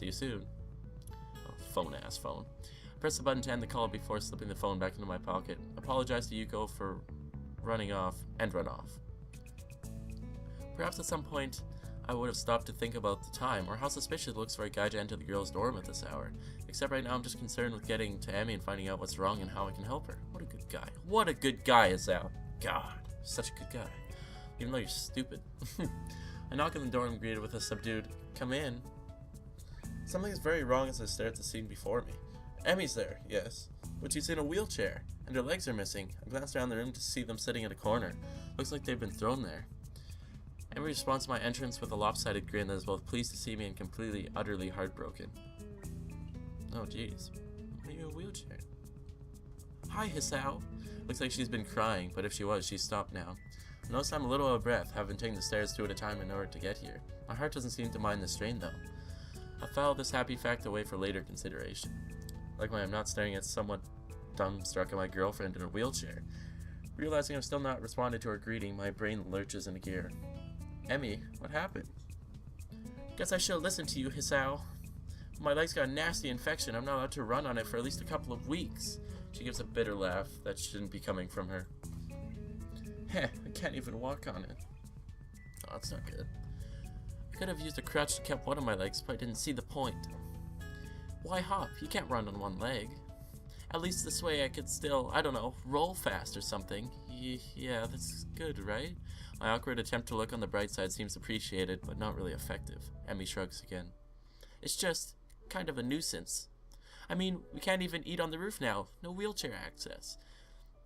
See you soon. Oh, phone-ass phone. I pressed the button to end the call before slipping the phone back into my pocket. Apologized to Yuko for running off and run off. Perhaps at some point I would have stopped to think about the time, or how suspicious it looks for a guy to enter the girl's dorm at this hour. Except right now I'm just concerned with getting to Emi and finding out what's wrong and how I can help her. What a good guy. What a good guy, Hisao. God, such a good guy. Even though you're stupid. I knock on the door and greeted with a subdued, "Come in." Something is very wrong as I stare at the scene before me. Emi's there, yes, but she's in a wheelchair, and her legs are missing. I glance around the room to see them sitting in a corner. Looks like they've been thrown there. Emi responds to my entrance with a lopsided grin that is both pleased to see me and completely, utterly heartbroken. Oh jeez, why are you in a wheelchair? Hi, Hisao. Looks like she's been crying, but if she was, she's stopped now. I notice I'm a little out of breath, having taken the stairs two at a time in order to get here. My heart doesn't seem to mind the strain though. I file this happy fact away for later consideration. Luckily I'm not staring at somewhat dumbstruck at my girlfriend in a wheelchair. Realizing I've still not responded to her greeting, my brain lurches into gear. Emi, what happened? Guess I should listen to you, Hisao. My leg's got a nasty infection. I'm not allowed to run on it for at least a couple of weeks. She gives a bitter laugh that shouldn't be coming from her. Heh, I can't even walk on it. Oh, that's not good. I could have used a crutch to keep one of my legs, but I didn't see the point. Why hop? You can't run on one leg. At least this way I could still, I don't know, roll fast or something. Yeah, that's good, right? My awkward attempt to look on the bright side seems appreciated, but not really effective. Emi shrugs again. It's just kind of a nuisance. I mean, we can't even eat on the roof now. No wheelchair access.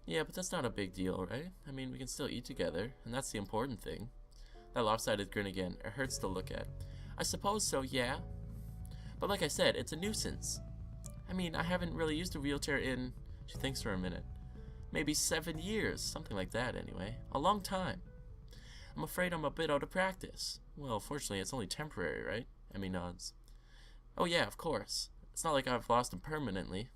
Yeah, but that's not a big deal, right? I mean, we can still eat together, and that's the important thing. That lopsided grin again. It hurts to look at. I suppose so, yeah. But like I said, it's a nuisance. I mean, I haven't really used a wheelchair in... She thinks for a minute. Maybe 7 years. Something like that, anyway. A long time. I'm afraid I'm a bit out of practice. Well, fortunately, it's only temporary, right? Emi nods. Oh yeah, of course. It's not like I've lost him permanently.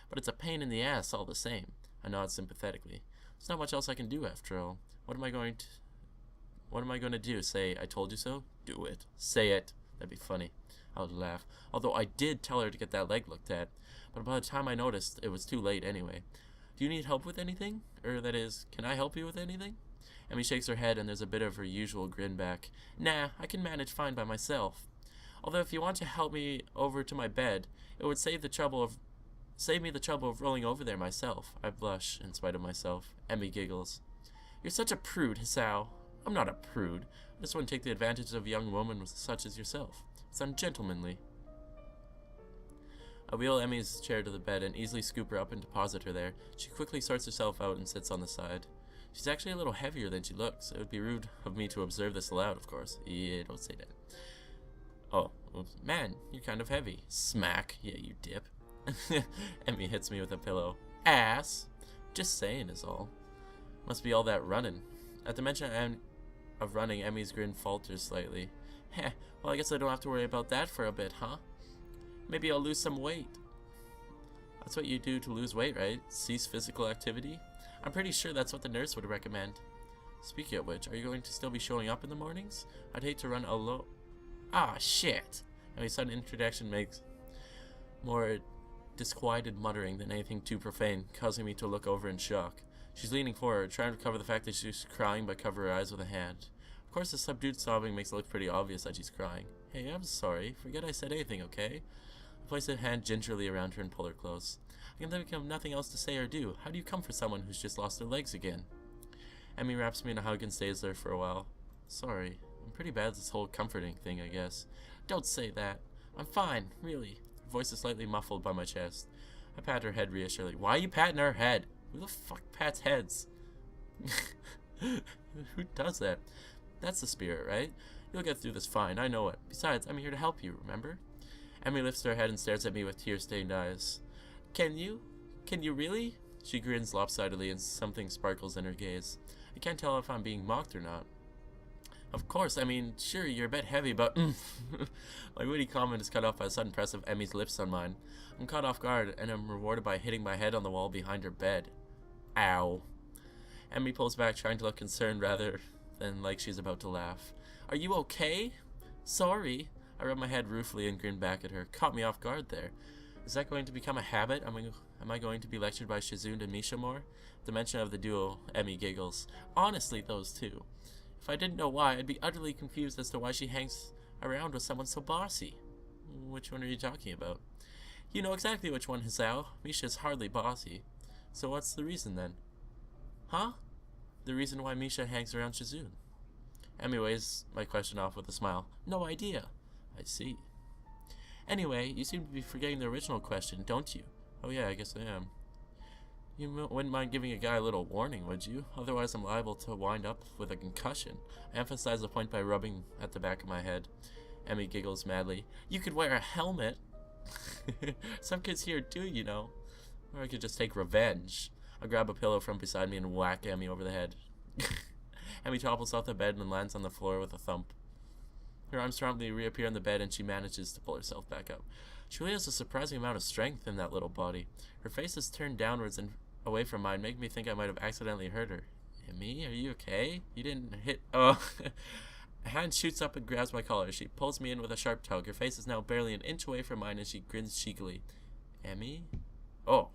But it's a pain in the ass all the same. I nod sympathetically. There's not much else I can do after all. What am I going to do? Say, I told you so? Do it. Say it. That'd be funny. I would laugh. Although I did tell her to get that leg looked at. But by the time I noticed, it was too late anyway. Do you need help with anything? Or that is, can I help you with anything? Emi shakes her head and there's a bit of her usual grin back. Nah, I can manage fine by myself. Although if you want to help me over to my bed, it would save me the trouble of rolling over there myself. I blush in spite of myself. Emi giggles. You're such a prude, Hisao. I'm not a prude. I just want to take the advantage of a young woman such as yourself. It's ungentlemanly. I wheel Emi's chair to the bed and easily scoop her up and deposit her there. She quickly sorts herself out and sits on the side. She's actually a little heavier than she looks. It would be rude of me to observe this aloud, of course. Yeah, don't say that. Oh, oops. Man, you're kind of heavy. Smack. Yeah, you dip. Emi hits me with a pillow. Ass. Just saying is all. Must be all that running. At the mention of running, Emi's grin falters slightly. Heh, well I guess I don't have to worry about that for a bit, huh? Maybe I'll lose some weight. That's what you do to lose weight, right? Cease physical activity? I'm pretty sure that's what the nurse would recommend. Speaking of which, are you going to still be showing up in the mornings? I'd hate to run alone. Ah, shit! Emi's sudden introduction makes more disquieted muttering than anything too profane, causing me to look over in shock. She's leaning forward, trying to cover the fact that she's crying but cover her eyes with a hand. Of course, the subdued sobbing makes it look pretty obvious that she's crying. Hey, I'm sorry. Forget I said anything, okay? I place a hand gingerly around her and pull her close. I can think of nothing else to say or do. How do you comfort someone who's just lost their legs again? Emi wraps me in a hug and stays there for a while. Sorry. I'm pretty bad at this whole comforting thing, I guess. Don't say that. I'm fine, really. Her voice is slightly muffled by my chest. I pat her head reassuringly. Why are you patting her head? Who the fuck pats heads? Who does that? That's the spirit, right? You'll get through this fine, I know it. Besides, I'm here to help you, remember? Emi lifts her head and stares at me with tear-stained eyes. Can you? Can you really? She grins lopsidedly and something sparkles in her gaze. I can't tell if I'm being mocked or not. Of course, I mean, sure, you're a bit heavy, but my witty comment is cut off by a sudden press of Emi's lips on mine. I'm caught off guard, and I'm rewarded by hitting my head on the wall behind her bed. Ow. Emi pulls back, trying to look concerned rather than like she's about to laugh. Are you okay? Sorry. I rubbed my head ruefully and grinned back at her. Caught me off guard there. Is that going to become a habit? Am I going to be lectured by Shizune and Misha more? The mention of the duo, Emi giggles. Honestly, those two. If I didn't know why, I'd be utterly confused as to why she hangs around with someone so bossy. Which one are you talking about? You know exactly which one, Hisao. Misha's hardly bossy. So what's the reason then? Huh? The reason why Misha hangs around Shizune. Emi weighs my question off with a smile. No idea. I see. Anyway, you seem to be forgetting the original question, don't you? Oh yeah, I guess I am. You wouldn't mind giving a guy a little warning, would you? Otherwise I'm liable to wind up with a concussion. I emphasize the point by rubbing at the back of my head. Emi giggles madly. You could wear a helmet. Some kids here do, you know. Or I could just take revenge. I grab a pillow from beside me and whack Emi over the head. Emi topples off the bed and lands on the floor with a thump. Her arms promptly reappear on the bed and she manages to pull herself back up. She really has a surprising amount of strength in that little body. Her face is turned downwards and away from mine, making me think I might have accidentally hurt her. Emi, are you okay? You didn't hit... Oh. A hand shoots up and grabs my collar. She pulls me in with a sharp tug. Her face is now barely an inch away from mine and she grins cheekily. Emi? Oh.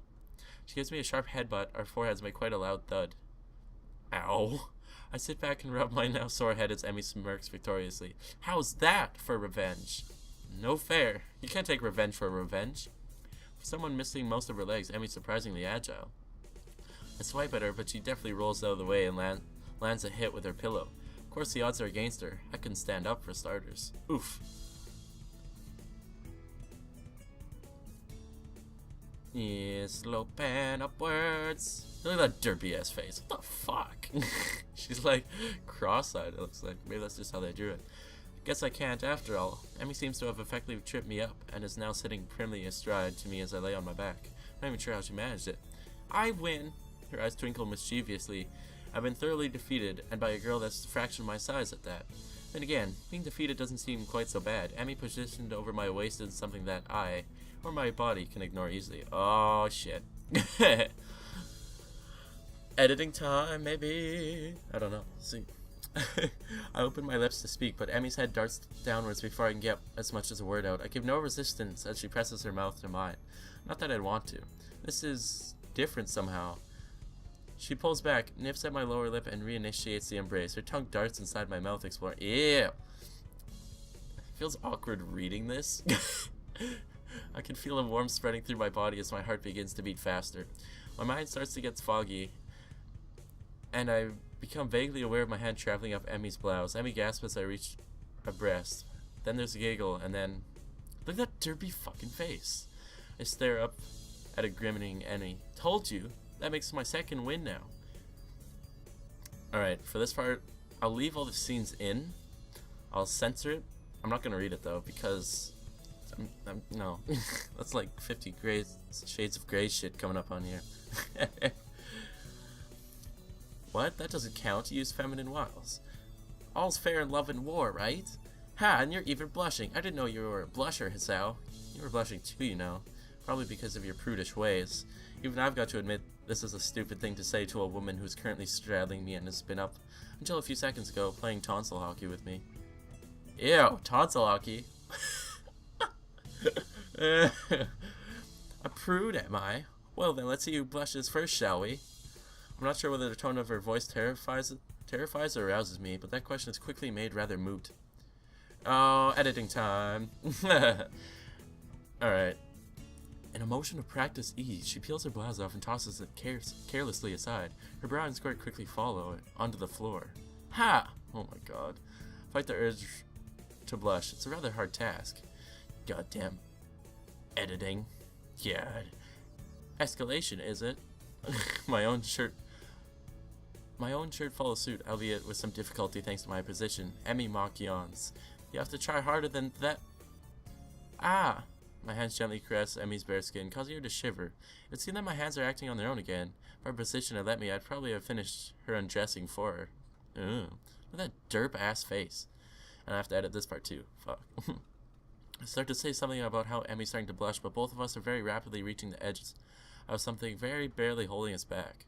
She gives me a sharp headbutt. Our foreheads make quite a loud thud. Ow. I sit back and rub my now sore head as Emi smirks victoriously. How's that for revenge? No fair. You can't take revenge for revenge. For someone missing most of her legs, Emi's surprisingly agile. I swipe at her, but she definitely rolls out of the way and lands a hit with her pillow. Of course, the odds are against her. I couldn't stand up for starters. Oof. Yeah, slow pan upwards. Look at that derpy ass face. What the fuck? She's like cross-eyed, it looks like. Maybe that's just how they drew it. Guess I can't after all. Emi seems to have effectively tripped me up and is now sitting primly astride to me as I lay on my back. I'm not even sure how she managed it. I win. Her eyes twinkle mischievously. I've been thoroughly defeated, and by a girl that's a fraction of my size at that. Then again, being defeated doesn't seem quite so bad. Emi positioned over my waist is something that I, or my body, can ignore easily. Oh, shit. Editing time, maybe. I don't know. See. I open my lips to speak, but Emi's head darts downwards before I can get as much as a word out. I give no resistance as she presses her mouth to mine. Not that I'd want to. This is different somehow. She pulls back, nips at my lower lip, and reinitiates the embrace. Her tongue darts inside my mouth, exploring. Ew! It feels awkward reading this. I can feel a warmth spreading through my body as my heart begins to beat faster. My mind starts to get foggy, and I become vaguely aware of my hand traveling up Emi's blouse. Emi gasps as I reach her breast. Then there's a giggle, and then... Look at that derpy fucking face. I stare up at a grinning Emi. Told you! That makes my second win now. Alright, for this part, I'll leave all the scenes in. I'll censor it. I'm not going to read it, though, because... no. That's like 50 shades of gray shit coming up on here. What? That doesn't count. You use feminine wiles. All's fair in love and war, right? Ha, and you're even blushing. I didn't know you were a blusher, Hisao. You were blushing too, you know. Probably because of your prudish ways. Even I've got to admit this is a stupid thing to say to a woman who's currently straddling me and has been up, until a few seconds ago, playing tonsil hockey with me. Ew, tonsil hockey. A prude, am I? Well then, let's see who blushes first, shall we? I'm not sure whether the tone of her voice terrifies or arouses me, but that question is quickly made rather moot. Oh, editing time. Alright. In a motion of practice ease, she peels her blouse off and tosses it carelessly aside. Her bra and skirt quickly follow it onto the floor. Ha! Oh my god. Fight the urge to blush. It's a rather hard task. Goddamn. Editing. God. Escalation, is it? My own shirt follows suit, albeit with some difficulty thanks to my position. Emi mock yawns. You have to try harder than that. Ah! My hands gently caress Emi's bare skin, causing her to shiver. It seemed that my hands are acting on their own again. If our position had let me, I'd probably have finished her undressing for her. Look at that derp-ass face. And I have to edit this part too. Fuck. I start to say something about how Emi's starting to blush, but both of us are very rapidly reaching the edges of something very barely holding us back.